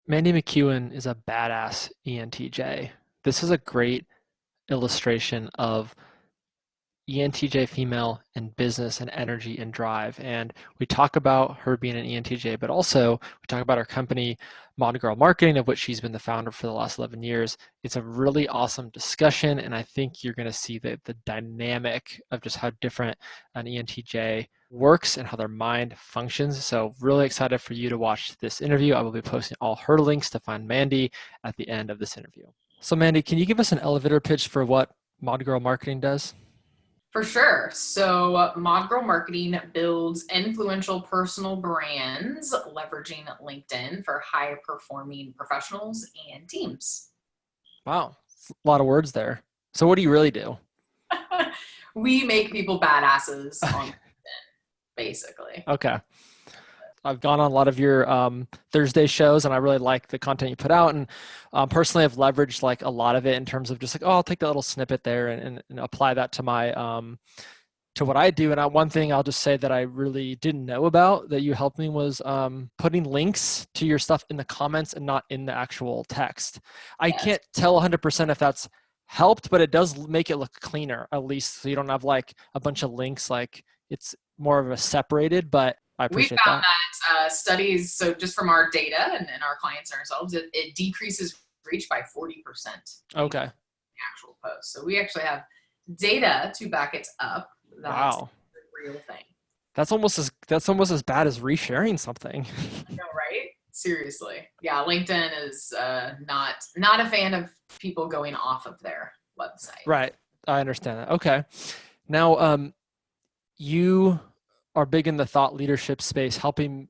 Mandy McEwen is a badass ENTJ. This is a great illustration of ENTJ female and business and energy and drive. And we talk about her being an ENTJ, but also we talk about her company, Mod Girl Marketing, of which she's been the founder for the last 11 years. It's a really awesome discussion. And I think you're going to see the dynamic of just how different an ENTJ works and how their mind functions. So really excited for you to watch this interview. I will be posting all her links to find Mandy at the end of this interview. So Mandy, can you give us an elevator pitch for what Mod Girl Marketing does? For sure. So, Mod Girl Marketing builds influential personal brands leveraging LinkedIn for high performing professionals and teams. Wow, a lot of words there. So what do you really do? We make people badasses on LinkedIn, basically. Okay. I've gone on a lot of your Thursday shows, and I really like the content you put out. And personally, I've leveraged like a lot of it in terms of just like, oh, I'll take that little snippet there and apply that to my to what I do. And one thing I'll just say that I really didn't know about that you helped me was putting links to your stuff in the comments and not in the actual text. I can't tell 100% if that's helped, but it does make it look cleaner, at least, so you don't have like a bunch of links. Like it's more of a separated, but I We appreciate found that. that studies, so just from our data and our clients and ourselves, it decreases reach by 40% Okay. in the actual post. So we actually have data to back it up. That's Wow. a real thing. That's almost as bad as resharing something. I know, right? Seriously. Yeah, LinkedIn is not a fan of people going off of their website. Right. I understand that. Okay. Now, you are big in the thought leadership space, helping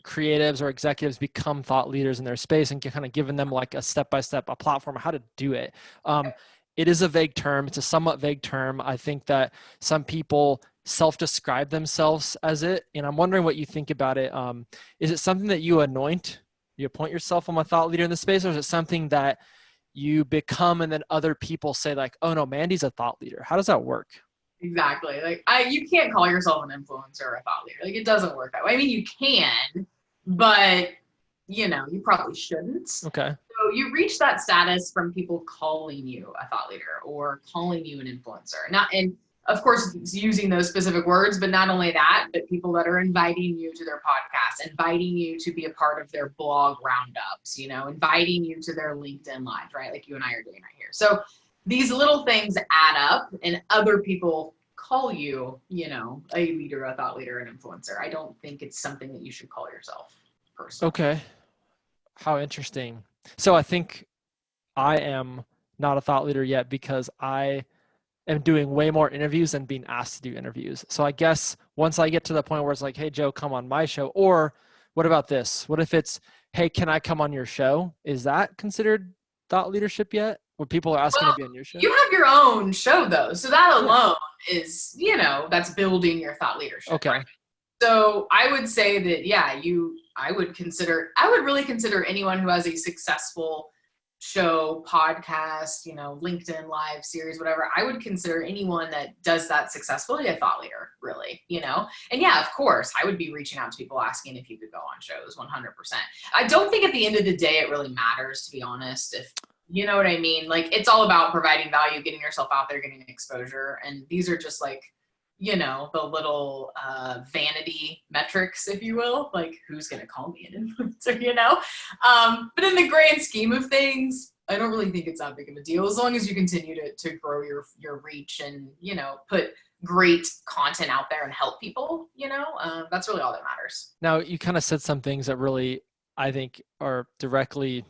creatives or executives become thought leaders in their space and kind of giving them like a step-by-step, a platform, how to do it. It is a vague term. It's a somewhat vague term. I think that some people self-describe themselves as it, and I'm wondering what you think about it. Is it something that you appoint yourself on a thought leader in the space, or is it something that you become and then other people say like, oh no, Mandy's a thought leader? How does that work? Exactly. Like you can't call yourself an influencer or a thought leader. Like it doesn't work that way. I mean, you can, but you probably shouldn't. Okay. So you reach that status from people calling you a thought leader or calling you an influencer. Not, and of course, using those specific words, but not only that, but people that are inviting you to their podcast, inviting you to be a part of their blog roundups, inviting you to their LinkedIn live, right? Like you and I are doing right here. So these little things add up, and other people call you, a leader, a thought leader, an influencer. I don't think it's something that you should call yourself personally. Okay. How interesting. So I think I am not a thought leader yet because I am doing way more interviews than being asked to do interviews. So I guess once I get to the point where it's like, hey, Joe, come on my show. Or what about this? What if it's, hey, can I come on your show? Is that considered thought leadership yet? Where people are asking Well, to be on your show? you have your own show though. So that alone is, that's building your thought leadership. Okay. Right? So I would say that, yeah, I would really consider anyone who has a successful show, podcast, LinkedIn live series, whatever. I would consider anyone that does that successfully a thought leader, really, And yeah, of course, I would be reaching out to people asking if you could go on shows 100%. I don't think at the end of the day, it really matters, to be honest, if you know what I mean? Like it's all about providing value, getting yourself out there, getting exposure. And these are just like, the little vanity metrics, if you will, like who's going to call me an influencer, But in the grand scheme of things, I don't really think it's that big of a deal as long as you continue to grow your reach and, put great content out there and help people, that's really all that matters. Now, you kind of said some things that really, I think, are directly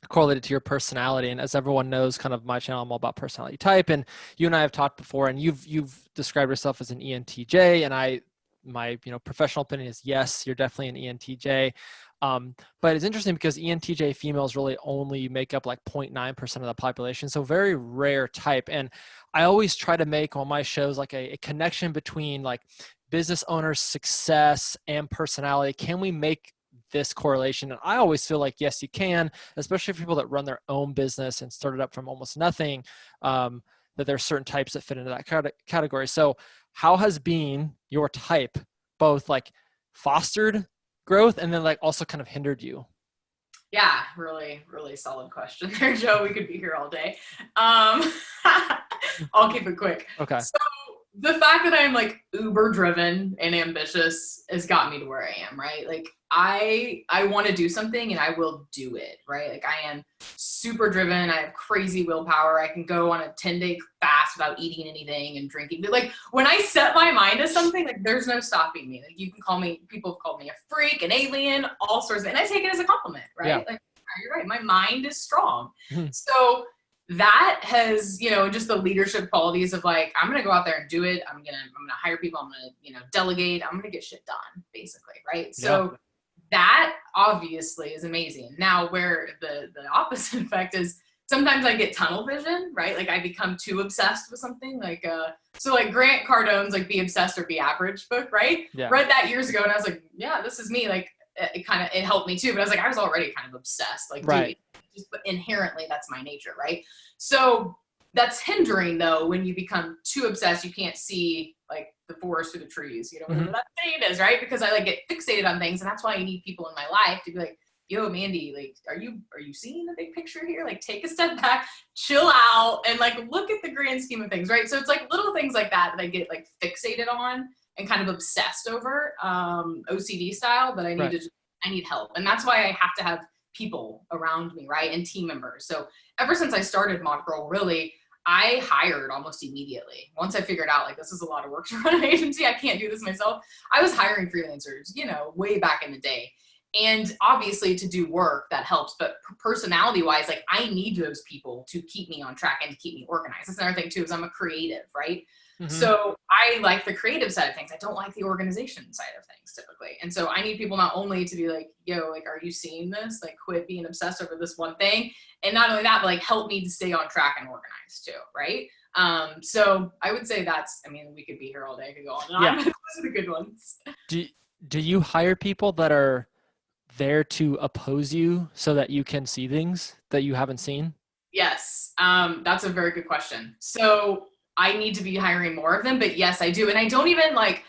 correlated to your personality. And as everyone knows, kind of my channel, I'm all about personality type. And you and I have talked before, and you've described yourself as an ENTJ. And my professional opinion is yes, you're definitely an ENTJ. But it's interesting because ENTJ females really only make up like 0.9% of the population. So very rare type. And I always try to make on my shows like a connection between like business owners' success and personality. Can we make this correlation? And I always feel like, yes, you can, especially for people that run their own business and started up from almost nothing, that there's certain types that fit into that category. So how has being your type both like fostered growth and then like also kind of hindered you? Yeah, really, really solid question there, Joe. We could be here all day. I'll keep it quick. Okay. So the fact that I'm like uber driven and ambitious has got me to where I am, right? Like I want to do something and I will do it, right? Like I am super driven. I have crazy willpower. I can go on a 10-day fast without eating anything and drinking. But like when I set my mind to something, like there's no stopping me. Like you can call me, people have called me a freak, an alien, all sorts of, and I take it as a compliment, right? Yeah. Like you're right. My mind is strong. Mhm. So that has, just the leadership qualities of like, I'm going to go out there and do it. I'm going to hire people. I'm going to, delegate. I'm going to get shit done basically. Right. So that obviously is amazing. Now where the opposite effect is sometimes I get tunnel vision, right? Like I become too obsessed with something like, so like Grant Cardone's like Be Obsessed or Be Average book, right? Yeah. Read that years ago and I was like, yeah, this is me. Like it helped me too, but I was like, I was already kind of obsessed. Like, right. Dude, just inherently that's my nature, right? So that's hindering though when you become too obsessed, you can't see like the forest through the trees, whatever that saying is, right? Because I like get fixated on things, and that's why I need people in my life to be like, yo, Mandy, like, are you seeing the big picture here? Like, take a step back, chill out, and like look at the grand scheme of things, right? So it's like little things like that I get like fixated on and kind of obsessed over, OCD style, that I need I need help. And that's why I have to have people around me, right? And team members. So ever since I started Mod Girl, really, I hired almost immediately. Once I figured out like this is a lot of work to run an agency, I can't do this myself. I was hiring freelancers, way back in the day. And obviously to do work that helps, but personality wise, like I need those people to keep me on track and to keep me organized. That's another thing too, is I'm a creative, right? So I like the creative side of things. I don't like the organization side of things typically. And so I need people not only to be like, yo, like, are you seeing this? Like quit being obsessed over this one thing. And not only that, but like help me to stay on track and organized too. Right. So I would say we could be here all day. I could go on and on. Those are the good ones. Do you hire people that are there to oppose you so that you can see things that you haven't seen? Yes. That's a very good question. So I need to be hiring more of them, but yes, I do. And I don't even like,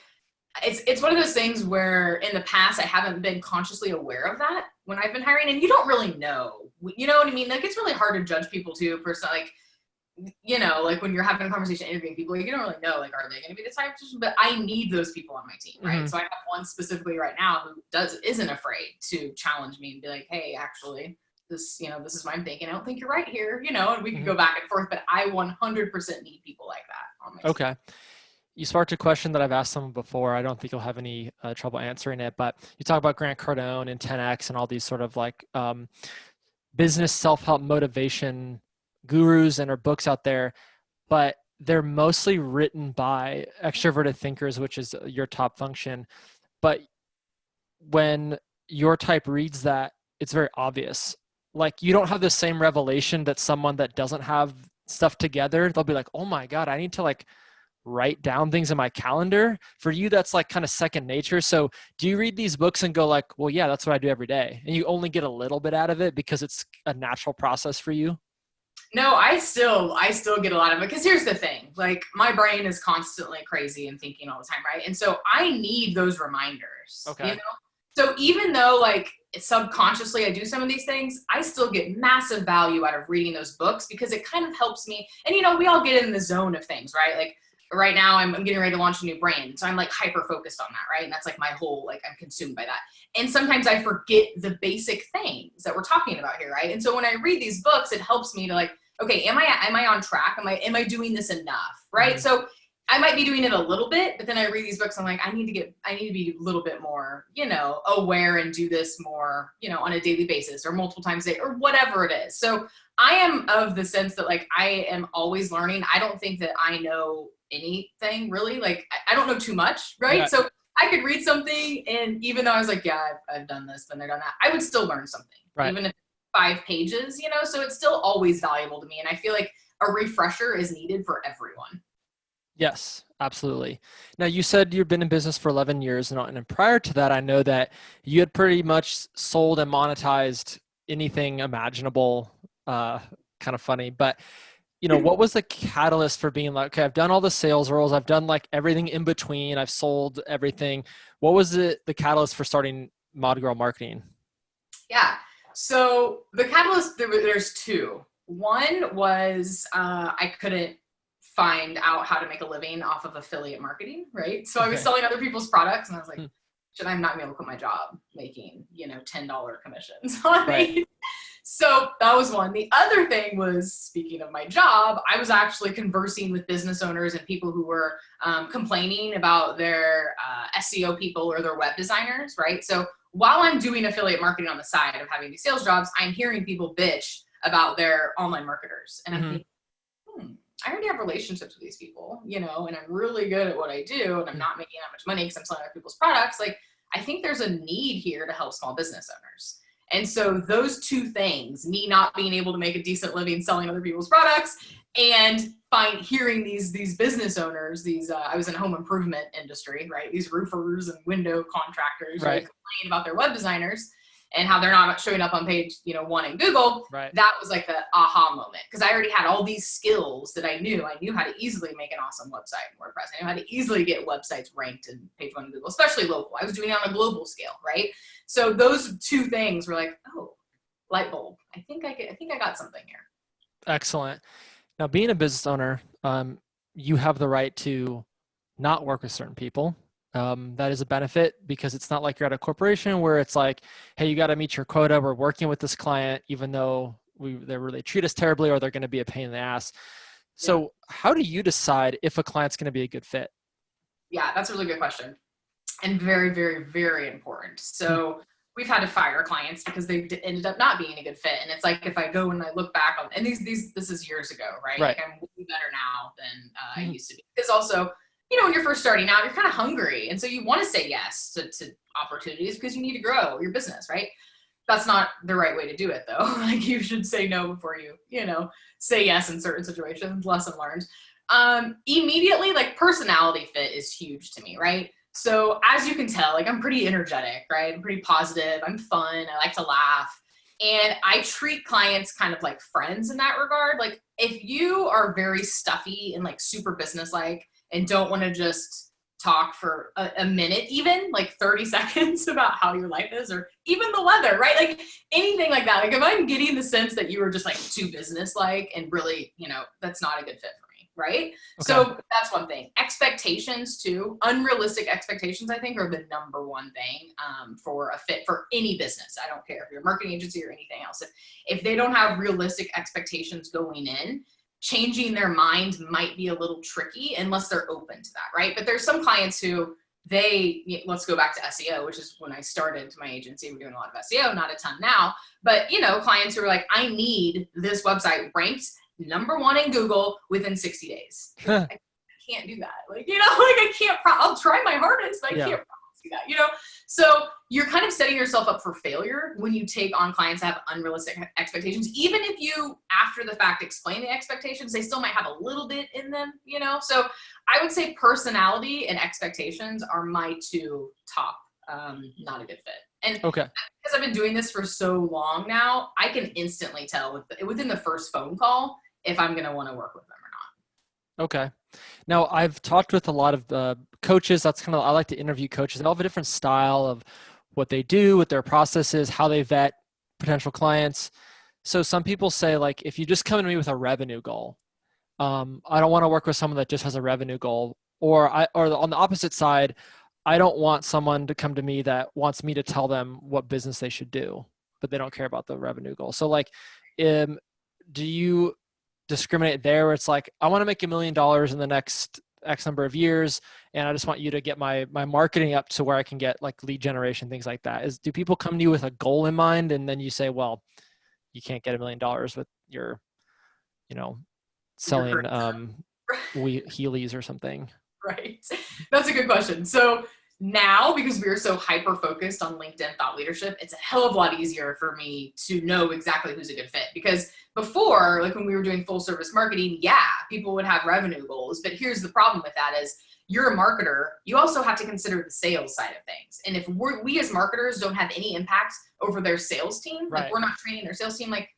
it's one of those things where in the past, I haven't been consciously aware of that when I've been hiring, and you don't really know, you know what I mean? Like, it's really hard to judge people too, personally, like when you're having a conversation, interviewing people, like, you don't really know, like, are they going to be the type of person? But I need those people on my team, right? So I have one specifically right now who isn't afraid to challenge me and be like, hey, actually, this is what I'm thinking. I don't think you're right here, and we can go back and forth, but I 100% need people like that on my team. Okay. You sparked a question that I've asked someone before. I don't think you'll have any trouble answering it, but you talk about Grant Cardone and 10X and all these sort of like business self-help motivation gurus and or books out there, but they're mostly written by extroverted thinkers, which is your top function. But when your type reads that, it's very obvious. Like you don't have the same revelation that someone that doesn't have stuff together, they'll be like, oh my God, I need to like write down things in my calendar. For you, that's like kind of second nature. So do you read these books and go like, well, yeah, that's what I do every day, and you only get a little bit out of it because it's a natural process for you? No, I still get a lot of it, because here's the thing, like my brain is constantly crazy and thinking all the time, right? And so I need those reminders. Okay. So even though like subconsciously I do some of these things, I still get massive value out of reading those books, because it kind of helps me. And we all get in the zone of things, right? Like right now I'm getting ready to launch a new brand, so I'm like hyper focused on that, right? And that's like my whole, like, I'm consumed by that. And sometimes I forget the basic things that we're talking about here, right? And so when I read these books, it helps me to like, okay, am I on track? Am I doing this enough, right? So I might be doing it a little bit, but then I read these books, I'm like, I need to be a little bit more, aware and do this more, on a daily basis or multiple times a day or whatever it is. So I am of the sense that like, I am always learning. I don't think that I know anything really. Like, I don't know too much, right? Yeah. So I could read something, and even though I was like, yeah, I've done this, been there, done that, I would still learn something, right? Even if 5 pages, so it's still always valuable to me. And I feel like a refresher is needed for everyone. Yes, absolutely. Now, you said you've been in business for 11 years, and prior to that, I know that you had pretty much sold and monetized anything imaginable. Kind of funny, but what was the catalyst for being like, okay, I've done all the sales roles, I've done like everything in between, I've sold everything. What was the catalyst for starting Mod Girl Marketing? Yeah. So the catalyst, there's two. One was I couldn't find out how to make a living off of affiliate marketing, right? So I was selling other people's products and I was like, should I not be able to quit my job making, $10 commissions on me? So that was one. The other thing was, speaking of my job, I was actually conversing with business owners and people who were complaining about their SEO people or their web designers, right? So while I'm doing affiliate marketing on the side of having these sales jobs, I'm hearing people bitch about their online marketers. And I'm thinking, I already have relationships with these people, and I'm really good at what I do and I'm not making that much money because I'm selling other people's products. Like, I think there's a need here to help small business owners. And so those two things, me not being able to make a decent living selling other people's products and hearing these business owners, I was in home improvement industry, right? These roofers and window contractors, right? Complaining about their web designers and how they're not showing up on page, 1 in Google. Right. That was like the aha moment. Because I already had all these skills that I knew. I knew how to easily make an awesome website in WordPress. I knew how to easily get websites ranked in page 1 in Google, especially local. I was doing it on a global scale, right? So those two things were like, oh, light bulb. I think I got something here. Excellent. Now, being a business owner, you have the right to not work with certain people. That is a benefit because it's not like you're at a corporation where it's like, hey, you got to meet your quota. We're working with this client, even though they really treat us terribly or they're going to be a pain in the ass. So how do you decide if a client's going to be a good fit? Yeah, that's a really good question. And very, very, very important. So we've had to fire clients because they ended up not being a good fit. And it's like, if I go and I look back on, and this is years ago, right? Like, I'm way better now than I used to be. Because also, when you're first starting out, you're kind of hungry. And so you want to say yes to opportunities because you need to grow your business, right? That's not the right way to do it though. Like, you should say no before you, say yes in certain situations. Lesson learned. Immediately, like, personality fit is huge to me, right? So as you can tell, like, I'm pretty energetic, right? I'm pretty positive. I'm fun. I like to laugh. And I treat clients kind of like friends in that regard. Like, if you are very stuffy and like super businesslike and don't want to just talk for a minute, even like 30 seconds about how your life is, or even the weather, right? Like, anything like that. Like, if I'm getting the sense that you are just like too businesslike and really, that's not a good fit for me. Right? Okay. So that's one thing. Expectations too. Unrealistic expectations, I think, are the number one thing for a fit for any business. I don't care if you're a marketing agency or anything else. If they don't have realistic expectations going in, changing their mind might be a little tricky unless they're open to that, right? But there's some clients who let's go back to SEO, which is when I started my agency. We're doing a lot of SEO, not a ton now, but clients who are like, I need this website ranked number 1 in Google within 60 days. I can't do that. Like, I can't, I'll try my hardest, but I can't promise you that, So you're kind of setting yourself up for failure when you take on clients that have unrealistic expectations. Even if you, after the fact, explain the expectations, they still might have a little bit in them, So I would say personality and expectations are my two top, not a good fit. And because I've been doing this for so long now, I can instantly tell within the first phone call if I'm going to want to work with them or not. Okay. Now, I've talked with a lot of coaches. I like to interview coaches. They all have a different style of what they do, what their process is, how they vet potential clients. So some people say, like, if you just come to me with a revenue goal, I don't want to work with someone that just has a revenue goal. Or on the opposite side, I don't want someone to come to me that wants me to tell them what business they should do, but they don't care about the revenue goal. So, like, do you discriminate there where it's like, I want to make $1 million in the next X number of years, and I just want you to get my marketing up to where I can get like lead generation, things like that? Do people come to you with a goal in mind, and then you say, well, you can't get $1 million with your, selling Heelys or something? Right. That's a good question. So now, because we are so hyper-focused on LinkedIn thought leadership, it's a hell of a lot easier for me to know exactly who's a good fit. Because before, like when we were doing full service marketing, people would have revenue goals. But here's the problem with that is, you're a marketer, you also have to consider the sales side of things. And if we as marketers don't have any impact over their sales team, like we're not training their sales team, like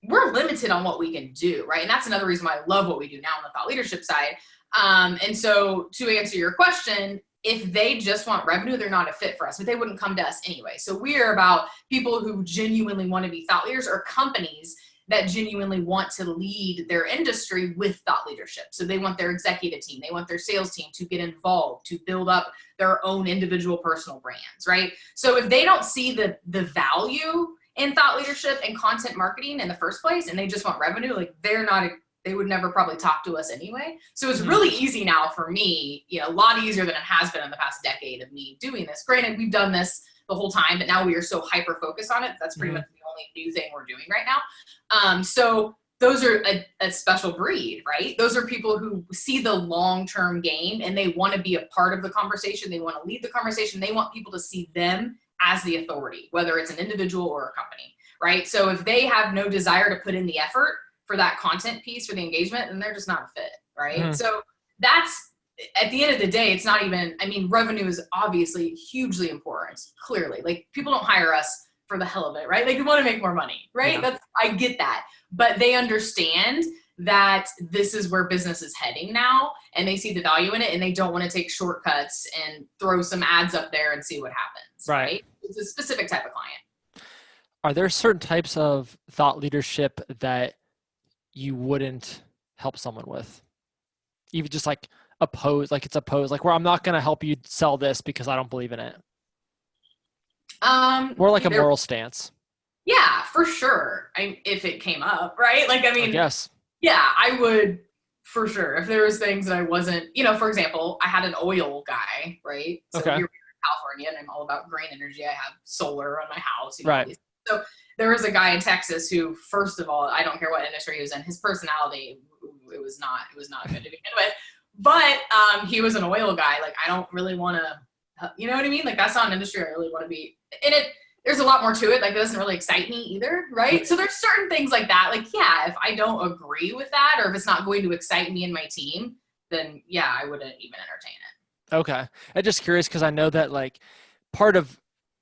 we're limited on what we can do, right? And that's another reason why I love what we do now on the thought leadership side. And so to answer your question, if they just want revenue, they're not a fit for us, but they wouldn't come to us anyway. So we're about people who genuinely want to be thought leaders, or companies that genuinely want to lead their industry with thought leadership. So they want their executive team, they want their sales team to get involved, to build up their own individual personal brands, right? So if they don't see the value in thought leadership and content marketing in the first place, and they just want revenue, like they would never probably talk to us anyway. So it's really easy now for me, a lot easier than it has been in the past decade of me doing this. Granted, we've done this the whole time, but now we are so hyper focused on it. That's pretty much the only new thing we're doing right now. So those are a special breed, right? Those are people who see the long-term game and they want to be a part of the conversation. They want to lead the conversation. They want people to see them as the authority, whether it's an individual or a company, right? So if they have no desire to put in the effort for that content piece, for the engagement, then they're just not a fit, right? So that's, at the end of the day, it's not even, revenue is obviously hugely important, clearly. Like, people don't hire us for the hell of it, right? Like, they want to make more money, right? Yeah. I get that. But they understand that this is where business is heading now, and they see the value in it, and they don't want to take shortcuts and throw some ads up there and see what happens, right? It's a specific type of client. Are there certain types of thought leadership that you wouldn't help someone with? Even just like it's opposed, like where I'm not going to help you sell this because I don't believe in it. More like a moral stance. Yeah, for sure. If it came up, right? Like, I guess. Yeah, I would, for sure. If there was things that I wasn't, for example, I had an oil guy, right? So Okay. Here in California, and I'm all about green energy. I have solar on my house. Right. So there was a guy in Texas who, first of all, I don't care what industry he was in, his personality, it was not good to begin with. But he was an oil guy. Like, I don't really want to, you know what I mean? Like, that's not an industry I really want to be in. There's a lot more to it. Like, it doesn't really excite me either, right? So there's certain things like that. Like, yeah, if I don't agree with that, or if it's not going to excite me and my team, then yeah, I wouldn't even entertain it. Okay. I'm just curious because I know that, like,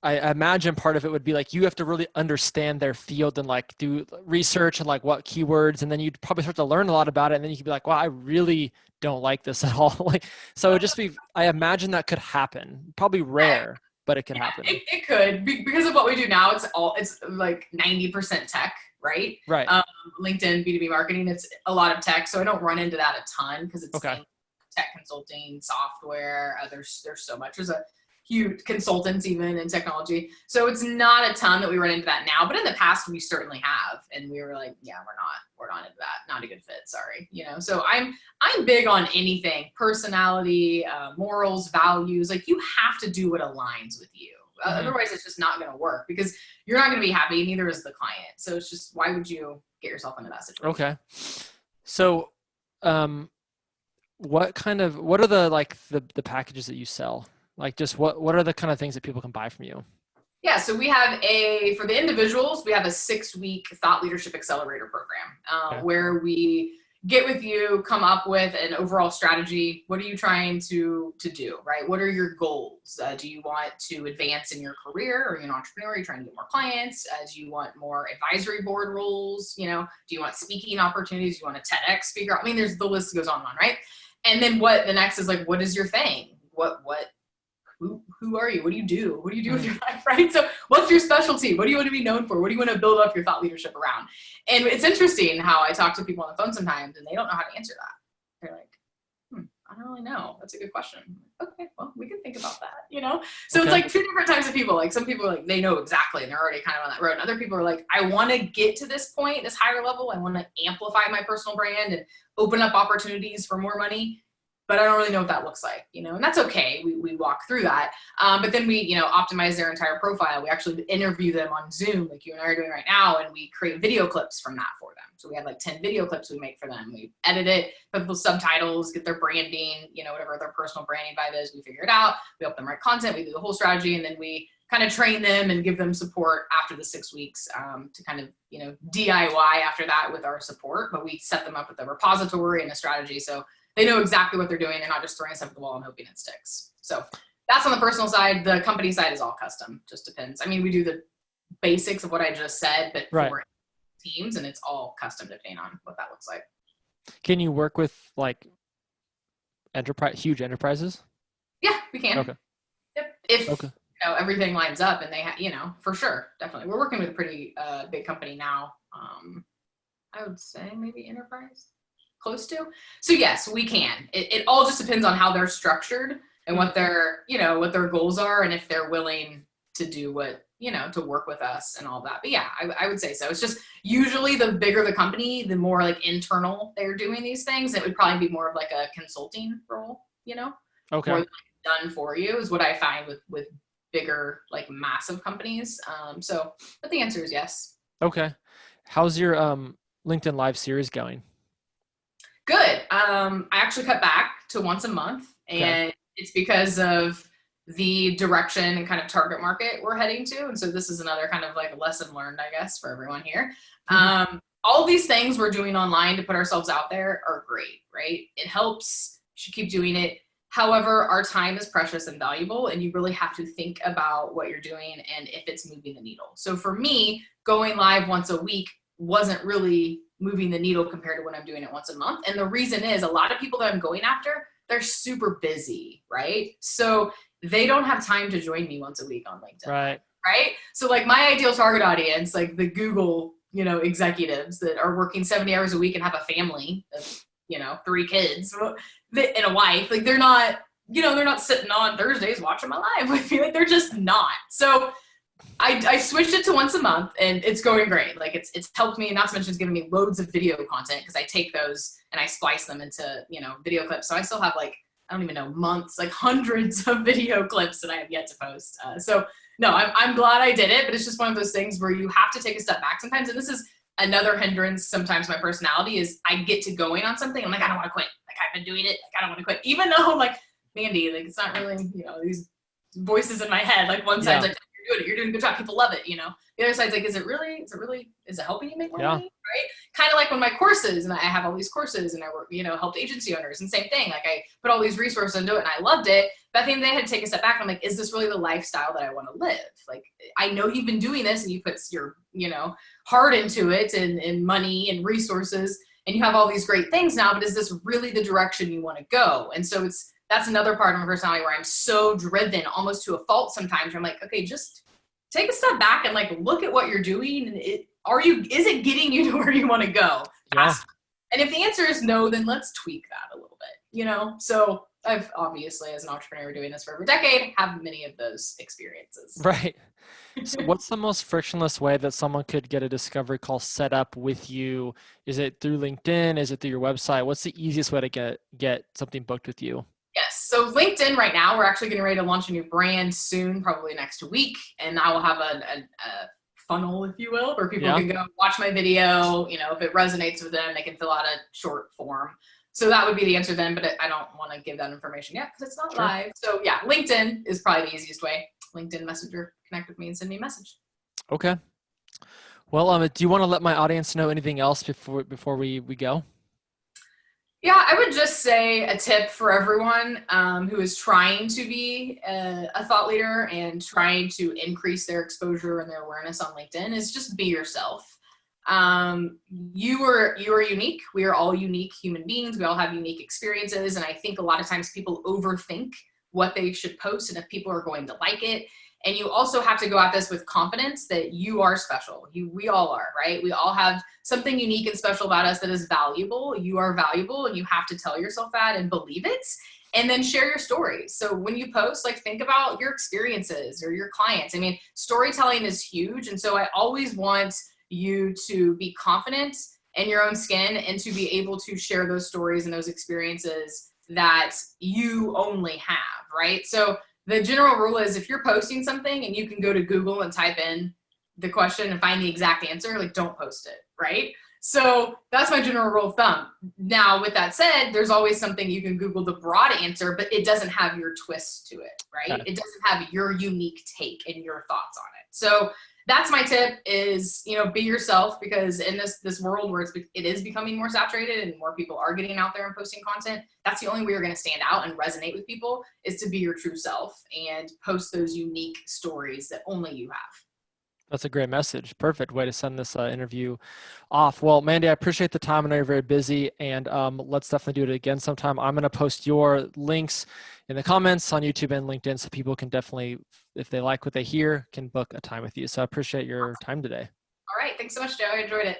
I imagine part of it would be like you have to really understand their field and like do research and like what keywords, and then you'd probably start to learn a lot about it, and then you could be like, wow, I really don't like this at all. Like, so it'd just be, I imagine that could happen. Probably rare, but it could happen. It could, because of what we do now. It's like 90% tech, right? Right. LinkedIn, B2B marketing, it's a lot of tech. So I don't run into that a ton because it's tech consulting, software. There's so much. There's a huge consultants even in technology. So it's not a ton that we run into that now, but in the past we certainly have. And we were like, yeah, we're not into that. Not a good fit. Sorry. So I'm big on anything, personality, morals, values. Like, you have to do what aligns with you. Otherwise it's just not going to work, because you're not going to be happy. Neither is the client. So it's just, why would you get yourself into that situation? Okay. So, what are the packages that you sell? Like, just what are the kind of things that people can buy from you? Yeah, so we have for the individuals, we have a 6-week thought leadership accelerator program where we get with you, come up with an overall strategy. What are you trying to do, right? What are your goals? Do you want to advance in your career? Are you an entrepreneur? Are you trying to get more clients? Do you want more advisory board roles? Do you want speaking opportunities? Do you want a TEDx speaker? the list goes on and on, right? And then the next is like, what is your thing? Who are you? What do you do? What do you do with your life, right? So what's your specialty? What do you want to be known for? What do you want to build up your thought leadership around? And it's interesting how I talk to people on the phone sometimes and they don't know how to answer that. They're like, I don't really know. That's a good question. Okay, well, we can think about that, So It's like two different types of people. Like, some people are like, they know exactly and they're already kind of on that road. And other people are like, I want to get to this point, this higher level. I want to amplify my personal brand and open up opportunities for more money, but I don't really know what that looks like, and that's okay. We walk through that. But then we, optimize their entire profile. We actually interview them on Zoom, like you and I are doing right now, and we create video clips from that for them. So we have like 10 video clips we make for them. We edit it, put the subtitles, get their branding, whatever their personal branding vibe is, we figure it out. We help them write content, we do the whole strategy, and then we kind of train them and give them support after the 6 weeks to kind of, DIY after that with our support. But we set them up with a repository and a strategy, so they know exactly what they're doing. They're not just throwing stuff at the wall and hoping it sticks. So that's on the personal side. The company side is all custom. Just depends. We do the basics of what I just said, but for teams, and it's all custom depending on what that looks like. Can you work with like huge enterprises? Yeah, we can. Okay. Yep. If Okay. everything lines up and they for sure, definitely. We're working with a pretty big company now. I would say maybe enterprise, close to. So yes, we can. It all just depends on how they're structured and what their what their goals are, and if they're willing to do what to work with us and all that. But yeah, I would say so. It's just usually the bigger the company, the more like internal they're doing these things. It would probably be more of like a consulting role, Okay. more than like done for you is what I find with bigger like massive companies. But the answer is yes. Okay. How's your LinkedIn Live series going? Good. I actually cut back to once a month, Okay. and it's because of the direction and kind of target market we're heading to. And so this is another kind of like lesson learned, I guess, for everyone here. All these things we're doing online to put ourselves out there are great, right? It helps. You should keep doing it. However, our time is precious and valuable, and you really have to think about what you're doing and if it's moving the needle. So for me, going live once a week wasn't really moving the needle compared to when I'm doing it once a month. And the reason is a lot of people that I'm going after, they're super busy, right? So they don't have time to join me once a week on LinkedIn. Right? So like my ideal target audience, like the Google, executives that are working 70 hours a week and have a family of, 3 kids and a wife, like they're not, they're not sitting on Thursdays watching my live with me. Like they're just not. So I switched it to once a month and it's going great. Like it's helped me, not to mention it's given me loads of video content because I take those and I splice them into, video clips. So I still have like, I don't even know, months, like hundreds of video clips that I have yet to post. So no, I'm glad I did it, but it's just one of those things where you have to take a step back sometimes. And this is another hindrance sometimes my personality is I get to going on something. I'm like, I don't want to quit. Like I've been doing it. Like I don't want to quit. Even though I'm like, Mandy, like it's not really, these voices in my head. Like one side's like, you're doing a good job. People love it, The other side's like, is it helping you make more money? Right? Kind of like when my courses, and I have all these courses and I work, helped agency owners and same thing. Like I put all these resources into it and I loved it. But I think they had to take a step back. I'm like, is this really the lifestyle that I want to live? Like, I know you've been doing this and you put your, heart into it and money and resources and you have all these great things now, but is this really the direction you want to go? And so that's another part of my personality where I'm so driven almost to a fault sometimes. I'm like, okay, just take a step back and like look at what you're doing. And is it getting you to where you want to go? Yeah. And if the answer is no, then let's tweak that a little bit, So I've obviously, as an entrepreneur doing this for over a decade, have many of those experiences. Right. So what's the most frictionless way that someone could get a discovery call set up with you? Is it through LinkedIn? Is it through your website? What's the easiest way to get something booked with you? Yes. So LinkedIn right now, we're actually getting ready to launch a new brand soon, probably next week. And I will have a funnel, if you will, where people can go watch my video. If it resonates with them, they can fill out a short form. So that would be the answer then, but I don't want to give that information yet because it's not live. So yeah, LinkedIn is probably the easiest way. LinkedIn Messenger, connect with me and send me a message. Okay. Well, do you want to let my audience know anything else before we go? Yeah, I would just say a tip for everyone who is trying to be a thought leader and trying to increase their exposure and their awareness on LinkedIn is just be yourself. You are unique. We are all unique human beings. We all have unique experiences. And I think a lot of times people overthink what they should post and if people are going to like it. And you also have to go at this with confidence that you are special. We all are, right? We all have something unique and special about us that is valuable. You are valuable and you have to tell yourself that and believe it. And then share your stories. So when you post, like think about your experiences or your clients. I mean, storytelling is huge. And so I always want you to be confident in your own skin and to be able to share those stories and those experiences that you only have, right? So the general rule is if you're posting something and you can go to Google and type in the question and find the exact answer, like don't post it, right? So that's my general rule of thumb. Now, with that said, there's always something you can Google the broad answer, but it doesn't have your twist to it, right? It doesn't have your unique take and your thoughts on it. So that's my tip is, be yourself, because in this world where it is becoming more saturated and more people are getting out there and posting content, that's the only way you're going to stand out and resonate with people is to be your true self and post those unique stories that only you have. That's a great message. Perfect way to send this interview off. Well, Mandy, I appreciate the time. I know you're very busy, and let's definitely do it again sometime. I'm going to post your links in the comments on YouTube and LinkedIn so people can definitely, if they like what they hear, can book a time with you. So I appreciate your time today. All right. Thanks so much, Joe. I enjoyed it.